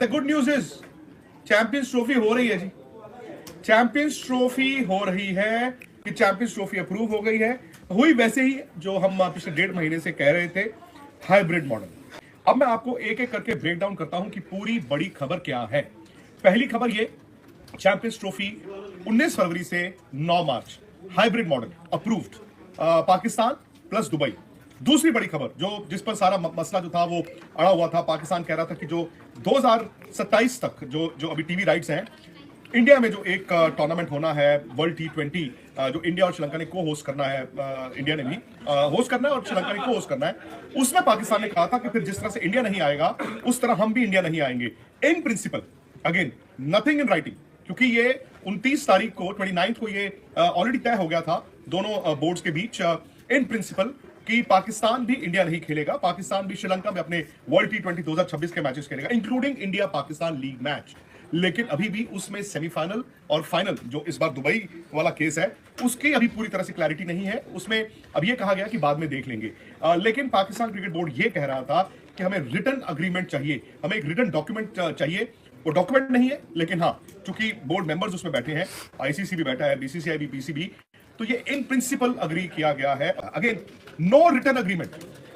The good news is champions trophy हो रही है जी। चैंपियंस ट्रॉफी हो रही है कि चैंपियंस ट्रॉफी अप्रूव हो गई है। हुई वैसे ही जो हम पिछले 1.5 महीने से कह रहे थे, हाइब्रिड मॉडल। अब मैं आपको एक एक करके ब्रेक डाउन करता हूं कि पूरी बड़ी खबर क्या है। पहली खबर ये, चैंपियंस ट्रॉफी 19 फरवरी से 9 मार्च hybrid model approved, Pakistan plus Dubai. दूसरी बड़ी खबर जो जिस पर सारा मसला जो था वो अड़ा हुआ था, पाकिस्तान कह रहा था कि जो 2027 तक जो अभी टीवी राइट्स हैं, इंडिया में जो एक टूर्नामेंट होना है वर्ल्ड T20, जो इंडिया और श्रीलंका ने को होस्ट करना है, इंडिया ने भी होस्ट करना है और श्रीलंका ने को होस्ट करना है, उसमें पाकिस्तान ने कहा था कि फिर जिस तरह से इंडिया नहीं आएगा उस तरह हम भी इंडिया नहीं आएंगे। In principle, again nothing in writing, क्योंकि ये 29 तारीख को 29 को ये ऑलरेडी तय हो गया था दोनों बोर्ड्स के बीच, इन प्रिंसिपल कि पाकिस्तान भी इंडिया नहीं खेलेगा, पाकिस्तान भी श्रीलंका में अपने वर्ल्ड T20 2026 के मैचेस खेलेगा, including India Pakistan league match. लेकिन अभी भी उसमें सेमीफाइनल और फाइनल जो इस बार दुबई वाला केस है उसकी अभी पूरी तरह से क्लैरिटी नहीं है। उसमें अब ये कहा गया कि बाद में देख लेंगे, लेकिन पाकिस्तान क्रिकेट बोर्ड ये कह रहा था कि हमें रिटन अग्रीमेंट चाहिए, हमें एक रिटन डॉक्यूमेंट चाहिए। वो डॉक्यूमेंट नहीं है, लेकिन हाँ, चूंकि बोर्ड मेंबर्स उसमें बैठे हैं, आईसीसी भी बैठा है, बीसीसीआई भी, पीसीबी, तो ये इन प्रिंसिपल अग्री किया गया है। अगेन नो रिटन अग्रीमेंट,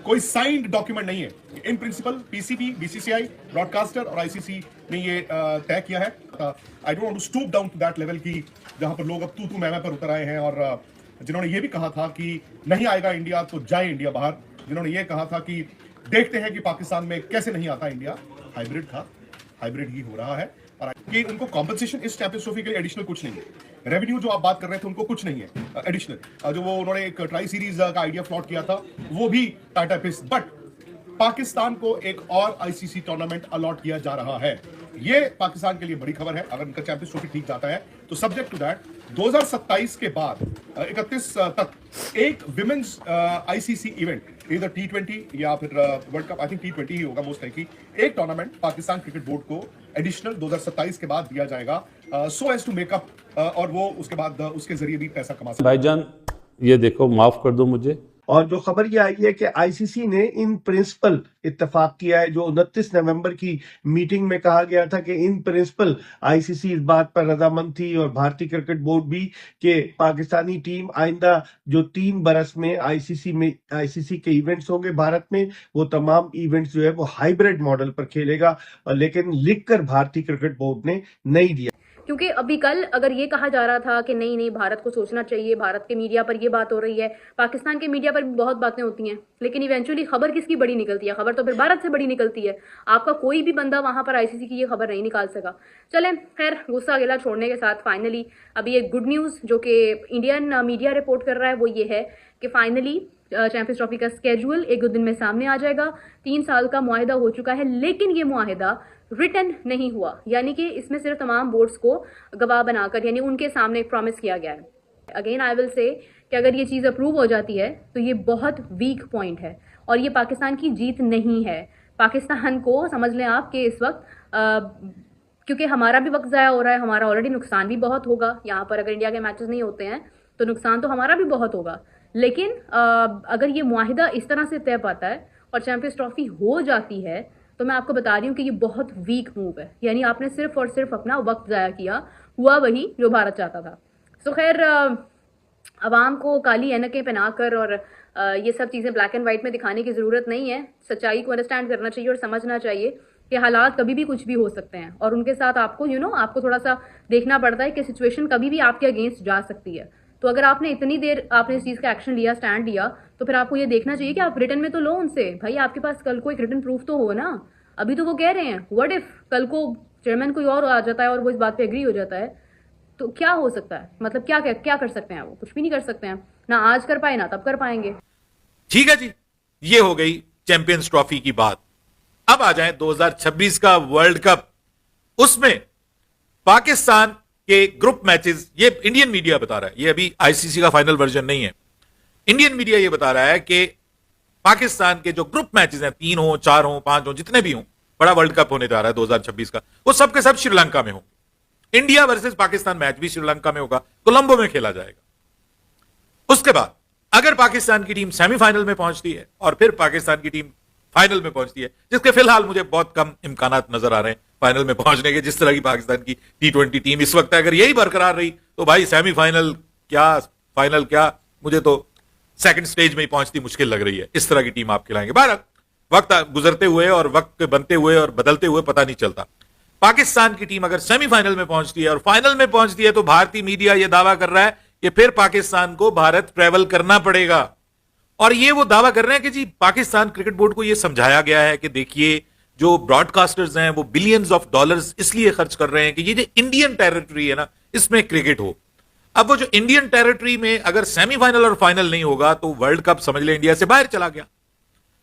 कोई साइंड डॉक्यूमेंट नहीं है। In principle PCB, BCCI, broadcaster और आईसीसी ने ये तय किया है। I don't want to stoop down to that level की जहां पर लोग अब तू मैं पर उतर आए हैं, और जिन्होंने ये भी कहा था कि नहीं आएगा इंडिया तो जाए इंडिया बाहर, जिन्होंने ये कहा था कि देखते हैं कि पाकिस्तान में कैसे नहीं आता इंडिया। हाइब्रिड था, हाइब्रिड ही हो रहा है। और कि उनको कॉम्पनसेशन इस चैंपियंस ट्रॉफी के लिए एडिशनल कुछ नहीं है। रेवेन्यू जो आप बात कर रहे थे उनको कुछ नहीं है एडिशनल। जो वो उन्होंने एक ट्राई सीरीज का आइडिया फ्लॉट किया था वो भी टाटा पिस, बट पाकिस्तान को एक और आईसीसी टूर्नामेंट अलॉट किया जा रहा है। ये पाकिस्तान के लिए बड़ी खबर है। अगर उनका चैंपियंस ट्रॉफी ठीक जाता है तो सब्जेक्ट टू दैट 2027 के बाद 31 तक एक विमेन्स आईसीसी इवेंट, इधर T20 या फिर world cup, I think T20 ही होगा मोस्ट लाइकली, एक टूर्नामेंट पाकिस्तान क्रिकेट बोर्ड को एडिशनल 2027 के बाद दिया जाएगा, सो एज टू मेकअप, और वो उसके बाद उसके जरिए भी पैसा कमा सकते। भाईजान ये देखो, माफ कर दो मुझे। और जो खबर ये आई है कि आईसीसी ने इन प्रिंसिपल इत्तेफाक किया है, जो 29 नवंबर की मीटिंग में कहा गया था कि इन प्रिंसिपल आईसीसी इस बात पर रजामंद थी और भारतीय क्रिकेट बोर्ड भी, कि पाकिस्तानी टीम आइंदा जो 3 बरस में आईसीसी के इवेंट्स होंगे भारत में, वो तमाम इवेंट्स जो है वो हाइब्रिड मॉडल पर खेलेगा। लेकिन लिखकर भारतीय क्रिकेट बोर्ड ने नहीं दिया, क्योंकि अभी कल अगर ये कहा जा रहा था कि नहीं नहीं भारत को सोचना चाहिए, भारत के मीडिया पर ये बात हो रही है, पाकिस्तान के मीडिया पर भी बहुत बातें होती हैं, लेकिन इवेंचुअली खबर किसकी बड़ी निकलती है? खबर तो फिर भारत से बड़ी निकलती है। आपका कोई भी बंदा वहां पर आईसीसी की ये खबर नहीं निकाल सका। चलें, खैर गुस्सा गिला छोड़ने के साथ फाइनली अभी एक गुड न्यूज जो कि इंडियन मीडिया रिपोर्ट कर रहा है वो ये है कि फाइनली चैंपियंस ट्रॉफी का स्केड्यूल 1-2 दिन में सामने आ जाएगा। 3 साल का मुआहिदा हो चुका है, लेकिन ये मुआहिदा रिटन नहीं हुआ, यानी कि इसमें सिर्फ तमाम बोर्ड्स को गवाह बनाकर, यानी उनके सामने एक प्रॉमिस किया गया है। अगेन आई विल से कि अगर ये चीज़ अप्रूव हो जाती है तो ये बहुत वीक पॉइंट है और ये पाकिस्तान की जीत नहीं है। पाकिस्तान को समझ लें आप कि इस वक्त क्योंकि हमारा भी वक्त ज़ाया हो रहा है, हमारा ऑलरेडी नुकसान भी बहुत होगा यहाँ पर। अगर इंडिया के मैचेस नहीं होते हैं तो नुकसान तो हमारा भी बहुत होगा, लेकिन अगर ये मुआहिदा इस तरह से तय पाता है और चैंपियंस ट्रॉफी हो जाती है तो मैं आपको बता रही हूँ कि ये बहुत वीक मूव है। यानी आपने सिर्फ और सिर्फ अपना वक्त ज़ाया किया, हुआ वही जो भारत चाहता था। सो खैर, अवाम को काली ऐनकें पहनाकर और ये सब चीज़ें ब्लैक एंड वाइट में दिखाने की ज़रूरत नहीं है। सच्चाई को अंडरस्टैंड करना चाहिए और समझना चाहिए कि हालात कभी भी कुछ भी हो सकते हैं और उनके साथ आपको आपको थोड़ा सा देखना पड़ता है कि सिचुएशन कभी भी आपके अगेंस्ट जा सकती है। तो अगर आपने इतनी देर आपने इस चीज़ का एक्शन लिया, स्टैंड लिया, तो फिर आपको ये देखना चाहिए कि आप रिटर्न में तो लो उनसे। भाई आपके पास कल को एक रिटर्न प्रूफ तो हो ना। अभी तो वो कह रहे हैं व्हाट इफ कल को चेयरमैन कोई और आ जाता है और वो इस बात पे एग्री हो जाता है तो क्या हो सकता है? मतलब क्या कर सकते हैं वो? कुछ भी नहीं कर सकते हैं, ना आज कर पाए ना तब कर पाएंगे। ठीक है जी, ये हो गई चैंपियंस ट्रॉफी की बात। अब आ जाए 2026 का वर्ल्ड कप। उसमें पाकिस्तान के ग्रुप मैचेस, ये इंडियन मीडिया बता रहा है, ये अभी आईसीसी का फाइनल वर्जन नहीं है, इंडियन मीडिया ये बता रहा है कि पाकिस्तान के जो ग्रुप मैचेस हैं, 3 हो, 4 हो, 5 हो, जितने भी हों, बड़ा वर्ल्ड कप होने जा रहा है 2026 का, वो सब के सब श्रीलंका में होंगे। इंडिया वर्सेस पाकिस्तान मैच भी श्रीलंका में होगा, कोलंबो में खेला जाएगा। उसके बाद अगर पाकिस्तान की टीम सेमीफाइनल में पहुंचती है और फिर पाकिस्तान की टीम फाइनल में पहुंचती है, जिसके फिलहाल मुझे बहुत कम इम्कानात नजर आ रहे हैं, फाइनल में पहुंचने के। जिस तरह की पाकिस्तान की T20 टीम इस वक्त है, अगर यही बरकरार रही तो भाई सेमीफाइनल क्या फाइनल क्या, मुझे तो सेकंड स्टेज में ही पहुंचती मुश्किल लग रही है। इस तरह की टीम आप खिलाएंगे। बहरहाल वक्त गुजरते हुए और वक्त बनते हुए और बदलते हुए पता नहीं चलता। पाकिस्तान की टीम अगर सेमीफाइनल में पहुंचती है और फाइनल में पहुंचती है तो भारतीय मीडिया यह दावा कर रहा है कि फिर पाकिस्तान को भारत ट्रेवल करना पड़ेगा। और ये वो दावा कर रहे हैं कि जी पाकिस्तान क्रिकेट बोर्ड को यह समझाया गया है कि देखिए जो ब्रॉडकास्टर्स हैं वो बिलियंस ऑफ डॉलर्स इसलिए खर्च कर रहे हैं कि ये जो इंडियन टेरिटरी है ना इसमें क्रिकेट हो। अब वो जो इंडियन टेरिटरी में अगर सेमीफाइनल और फाइनल नहीं होगा तो वर्ल्ड कप समझ ले इंडिया से बाहर चला गया,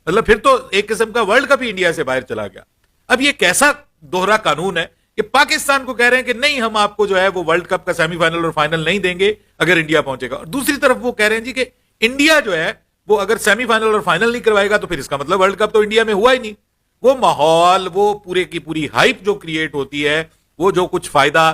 मतलब फिर तो एक किस्म का वर्ल्ड कप ही इंडिया से बाहर चला गया। अब ये कैसा दोहरा कानून है कि पाकिस्तान को कह रहे हैं कि नहीं हम आपको जो है वो वर्ल्ड कप का सेमीफाइनल और फाइनल नहीं देंगे अगर इंडिया पहुंचेगा, और दूसरी तरफ वो कह रहे हैं जी कि इंडिया जो है वो अगर सेमीफाइनल और फाइनल नहीं करवाएगा तो फिर इसका मतलब वर्ल्ड कप तो इंडिया में हुआ ही नहीं। वो माहौल, वो पूरे की पूरी हाइप जो क्रिएट होती है, वो जो कुछ फायदा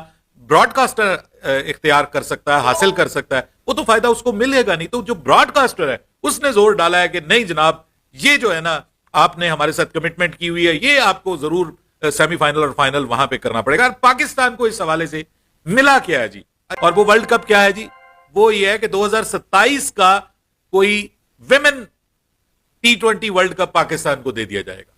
ब्रॉडकास्टर इख्तियार कर सकता है, हासिल कर सकता है, वो तो फायदा उसको मिलेगा नहीं। तो जो ब्रॉडकास्टर है उसने जोर डाला है कि नहीं जनाब ये जो है ना आपने हमारे साथ कमिटमेंट की हुई है, ये आपको जरूर सेमीफाइनल और फाइनल वहां पे करना पड़ेगा। और पाकिस्तान को इस हवाले से मिला क्या है जी, और वो वर्ल्ड कप क्या है जी, वो ये है कि 2027 का कोई women T20 world cup Pakistan को दे दिया जाएगा,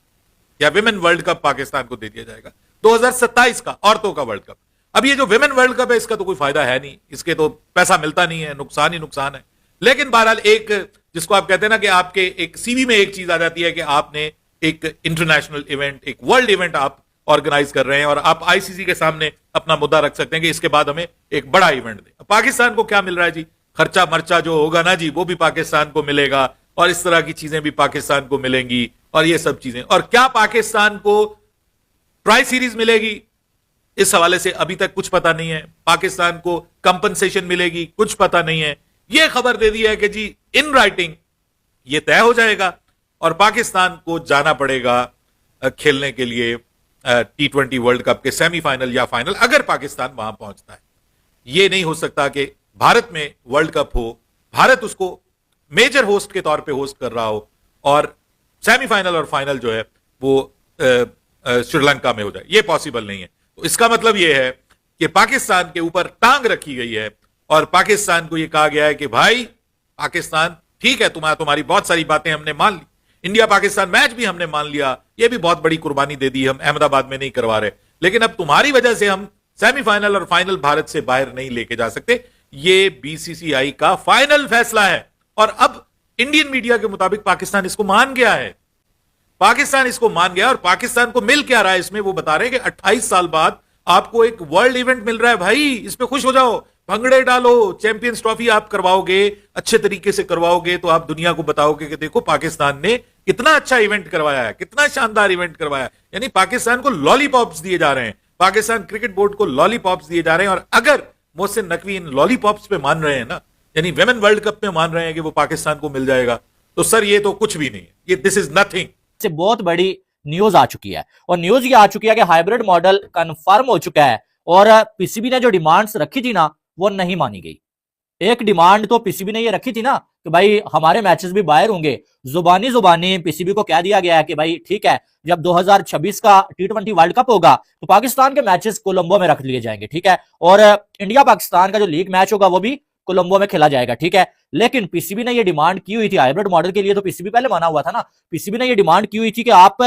या विमेन वर्ल्ड कप पाकिस्तान को दे दिया जाएगा 2027 का, औरतों का वर्ल्ड कप। अब ये जो विमेन वर्ल्ड कप है इसका तो कोई फायदा है नहीं, इसके तो पैसा मिलता नहीं है, नुकसान ही नुकसान है। लेकिन बहरहाल एक जिसको आप कहते हैं ना कि आपके एक सीवी में एक चीज आ जाती है कि आपने एक इंटरनेशनल इवेंट, एक वर्ल्ड इवेंट आप ऑर्गेनाइज कर रहे हैं और आप आईसीसी के सामने अपना मुद्दा रख सकते हैं कि इसके बाद हमें एक बड़ा इवेंट दें। पाकिस्तान को क्या मिल रहा है जी, खर्चा मर्चा जो होगा ना जी वो भी पाकिस्तान को मिलेगा, और इस तरह की चीजें भी पाकिस्तान को मिलेंगी, और ये सब चीजें। और क्या पाकिस्तान को ट्राई सीरीज मिलेगी, इस हवाले से अभी तक कुछ पता नहीं है। पाकिस्तान को कंपनसेशन मिलेगी, कुछ पता नहीं है। यह खबर दे दी है कि जी इन राइटिंग ये तय हो जाएगा और पाकिस्तान को जाना पड़ेगा खेलने के लिए T20 वर्ल्ड कप के सेमीफाइनल या फाइनल, अगर पाकिस्तान वहां पहुंचता है। यह नहीं हो सकता कि भारत में वर्ल्ड कप हो, भारत उसको मेजर होस्ट के तौर पे होस्ट कर रहा हो और सेमीफाइनल और फाइनल जो है वो श्रीलंका में हो जाए। ये पॉसिबल नहीं है। तो इसका मतलब यह है कि पाकिस्तान के ऊपर टांग रखी गई है और पाकिस्तान को यह कहा गया है कि भाई पाकिस्तान ठीक है, तुम्हारी बहुत सारी बातें हमने मान ली, इंडिया पाकिस्तान मैच भी हमने मान लिया, यह भी बहुत बड़ी कुर्बानी दे दी, हम अहमदाबाद में नहीं करवा रहे, लेकिन अब तुम्हारी वजह से हम सेमीफाइनल और फाइनल भारत से बाहर नहीं लेके जा सकते। ये बीसीसीआई का फाइनल फैसला है और अब इंडियन मीडिया के मुताबिक पाकिस्तान इसको मान गया है। पाकिस्तान इसको मान गया और पाकिस्तान को मिल क्या रहा है इसमें, वो बता रहे हैं कि 28 साल बाद आपको एक वर्ल्ड इवेंट मिल रहा है भाई, इस पे खुश हो जाओ, भंगड़े डालो, चैंपियंस ट्रॉफी आप करवाओगे, अच्छे तरीके से करवाओगे तो आप दुनिया को बताओगे कि देखो पाकिस्तान ने कितना अच्छा इवेंट करवाया है, कितना शानदार इवेंट करवाया है। यानी पाकिस्तान को लॉलीपॉप्स दिए जा रहे हैं, पाकिस्तान क्रिकेट बोर्ड को लॉलीपॉप्स दिए जा रहे हैं। और अगर मोहसिन नकवी इन लॉलीपॉप्स पे मान रहे हैं ना, यानी विमेन वर्ल्ड कप में मान रहे हैं कि वो पाकिस्तान को मिल जाएगा, तो सर ये तो कुछ भी नहीं है, ये दिस इज नथिंग। से बहुत बड़ी न्यूज आ चुकी है और न्यूज ये आ चुकी है कि हाइब्रिड मॉडल कंफर्म हो चुका है और पीसीबी ने जो डिमांड्स रखी थी ना वो नहीं मानी गई। एक डिमांड तो पीसीबी ने ये रखी थी ना कि भाई हमारे मैचेस भी बाहर होंगे, जुबानी पीसीबी को कह दिया गया है कि भाई ठीक है, जब 2026 का T20 वर्ल्ड कप होगा तो पाकिस्तान के मैचेस कोलंबो में रख लिए जाएंगे, ठीक है, और इंडिया पाकिस्तान का जो लीग मैच होगा वो भी कोलंबो में खेला जाएगा, ठीक है। लेकिन पीसीबी ने ये डिमांड की हुई थी हाइब्रिड मॉडल के लिए, तो पीसीबी पहले माना हुआ था ना, पीसीबी ने ये डिमांड की हुई थी कि आप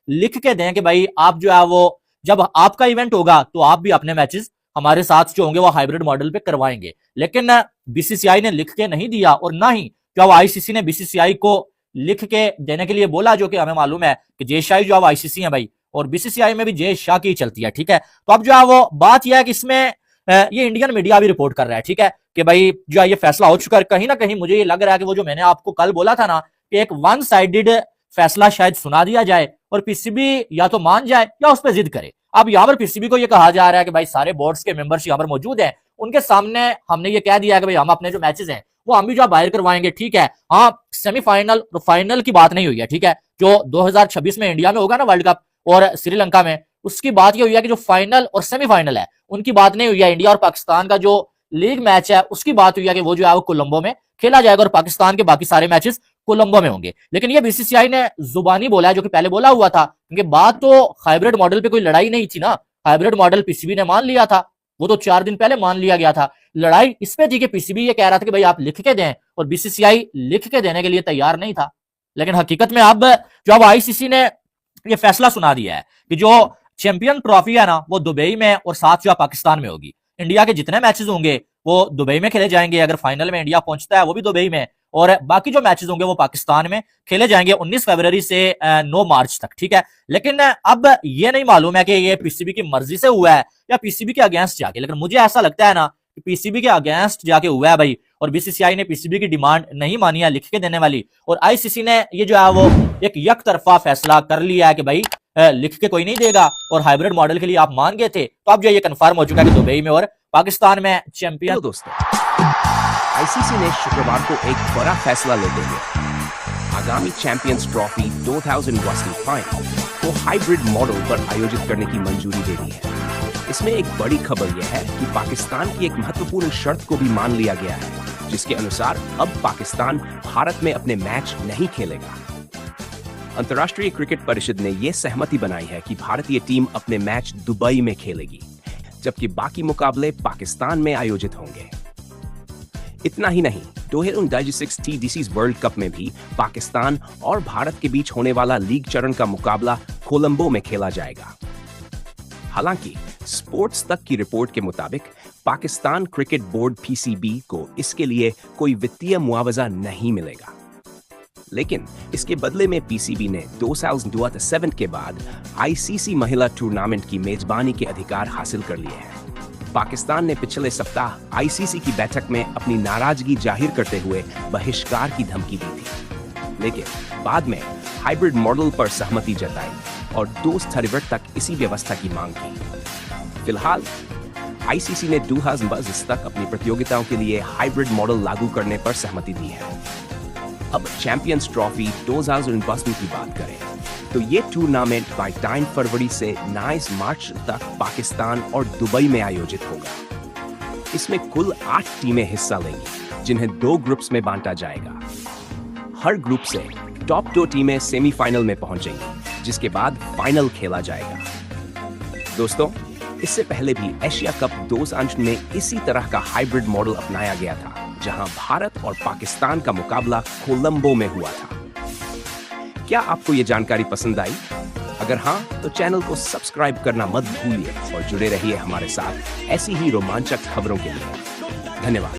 लिख के दें कि भाई आप जो है वो जब आपका इवेंट होगा तो आप भी अपने मैचेस हमारे साथ जो होंगे वो हाइब्रिड मॉडल पे करवाएंगे। लेकिन बीसीसीआई ने लिख के नहीं दिया और ना ही क्या आईसीसी ने बीसीसीआई को लिख के देने के लिए बोला, जो कि हमें मालूम है कि जय शाह जो आईसीसी है भाई, और बीसीसीआई में भी जय शाह की चलती है, ठीक है। तो अब जो है वो बात यह है कि इसमें ये इंडियन मीडिया भी रिपोर्ट कर रहा है, ठीक है, कि भाई जो है ये फैसला हो चुका है। कहीं ना कहीं मुझे ये लग रहा है कि वो जो मैंने आपको कल बोला था ना कि एक वन साइडेड फैसला शायद सुना दिया जाए और पीसीबी या तो मान जाए या उस पर जिद करे। अब यहाँ पर पीसीबी को ये कहा जा रहा है कि भाई सारे बोर्ड्स के मेंबर्स यहाँ पर मौजूद हैं, उनके सामने हमने ये कह दिया है कि भाई हम अपने जो मैचेस हैं वो हम भी जो बाहर करवाएंगे, ठीक है। हाँ, सेमीफाइनल और फाइनल की बात नहीं हुई है, ठीक है, जो 2026 में इंडिया में होगा ना वर्ल्ड कप और श्रीलंका में, उसकी बात ये हुई है कि जो फाइनल और सेमीफाइनल है उनकी बात नहीं हुई है। इंडिया और पाकिस्तान का जो लीग मैच है उसकी बात हुई है कि वो जो है वो कोलंबो में खेला जाएगा और पाकिस्तान के बाकी सारे मैचेस कोलंबो में होंगे। लेकिन ये बीसीसीआई ने जुबानी बोला है, जो कि पहले बोला हुआ था, क्योंकि बात तो हाइब्रिड मॉडल पे कोई लड़ाई नहीं थी ना। हाइब्रिड मॉडल पीसीबी ने मान लिया था, वो तो 4 दिन पहले मान लिया गया था। लड़ाई इस पे थी कि पीसीबी ये कह रहा था कि भाई आप लिख के दें, और बीसीसीआई लिख के देने के लिए तैयार नहीं था। लेकिन हकीकत में अब जो अब आईसीसी ने ये फैसला सुना दिया है कि जो चैंपियन ट्रॉफी है ना, वो दुबई में और साथ जो पाकिस्तान में होगी। इंडिया के जितने मैचेस होंगे वो दुबई में खेले जाएंगे, अगर फाइनल में इंडिया पहुंचता है वो भी दुबई में, और बाकी जो मैचेस होंगे वो पाकिस्तान में खेले जाएंगे 19 फरवरी से 9 मार्च तक, ठीक है। लेकिन अब ये नहीं मालूम है कि ये पीसीबी की मर्जी से हुआ है या पीसीबी के अगेंस्ट जाके, लेकिन मुझे ऐसा लगता है ना कि पीसीबी के अगेंस्ट जाके हुआ है भाई, और बीसीसीआई ने पीसीबी की डिमांड नहीं मानी है लिख के देने वाली, और आईसीसी ने ये जो है वो एक यकतरफा फैसला कर लिया है कि भाई लिख के कोई नहीं देगा, और हाइब्रिड मॉडल के लिए आप मान गए थे, तो अब जो ये कंफर्म हो चुका है कि दुबई में और पाकिस्तान में चैंपियन। दोस्तों, आईसीसी ने शुक्रवार को एक बड़ा फैसला लेते हुए आगामी चैंपियंस ट्रॉफी 2021 फाइनल को हाइब्रिड मॉडल पर आयोजित करने की मंजूरी दे दी है। इसमें एक बड़ी खबर यह है कि पाकिस्तान की एक महत्वपूर्ण शर्त को भी मान लिया गया है, जिसके अनुसार अब पाकिस्तान भारत में अपने मैच नहीं खेलेगा। अंतर्राष्ट्रीय क्रिकेट परिषद ने यह सहमति बनाई है कि भारतीय टीम अपने मैच दुबई में खेलेगी, जबकि बाकी मुकाबले पाकिस्तान में आयोजित होंगे। इतना ही नहीं, 2026 TDC's वर्ल्ड कप में भी पाकिस्तान और भारत के बीच होने वाला लीग चरण का मुकाबला कोलंबो में खेला जाएगा। हालांकि स्पोर्ट्स तक की रिपोर्ट के मुताबिक पाकिस्तान क्रिकेट बोर्ड PCB को इसके लिए कोई वित्तीय मुआवजा नहीं मिलेगा, लेकिन इसके बदले में PCB ने 2027 के बाद ICC महिला टूर्नामेंट की मेजबानी के अधिकार हासिल कर लिए हैं। पाकिस्तान ने पिछले सप्ताह ICC की बैठक में अपनी नाराजगी जाहिर करते हुए बहिष्कार की धमकी दी थी, लेकिन बाद में हाइब्रिड मॉडल पर सहमति जताई और 2 फरवरी तक इसी व्यवस्था की मांग की। फिलहाल ICC ने 2022 तक अपनी प्रतियोगिताओं के लिए हाइब्रिड मॉडल लागू करने पर सहमति दी है। अब चैंपियंस ट्रॉफी 2022 की बात करें तो ये टूर्नामेंट 22 फरवरी से 9 मार्च तक पाकिस्तान और दुबई में आयोजित होगा। इसमें कुल 8 टीमें हिस्सा लेंगी, जिन्हें 2 ग्रुप्स में बांटा जाएगा। हर ग्रुप से टॉप 2 टीमें सेमीफाइनल में पहुंचेंगी, जिसके बाद फाइनल खेला जाएगा। दोस्तों, इससे पहले भी एशिया कप 2008 में इसी तरह का हाइब्रिड मॉडल अपनाया गया था, जहां भारत और पाकिस्तान का मुकाबला कोलंबो में हुआ था। क्या आपको ये जानकारी पसंद आई? अगर हाँ, तो चैनल को सब्सक्राइब करना मत भूलिए और जुड़े रहिए हमारे साथ ऐसी ही रोमांचक खबरों के लिए। धन्यवाद।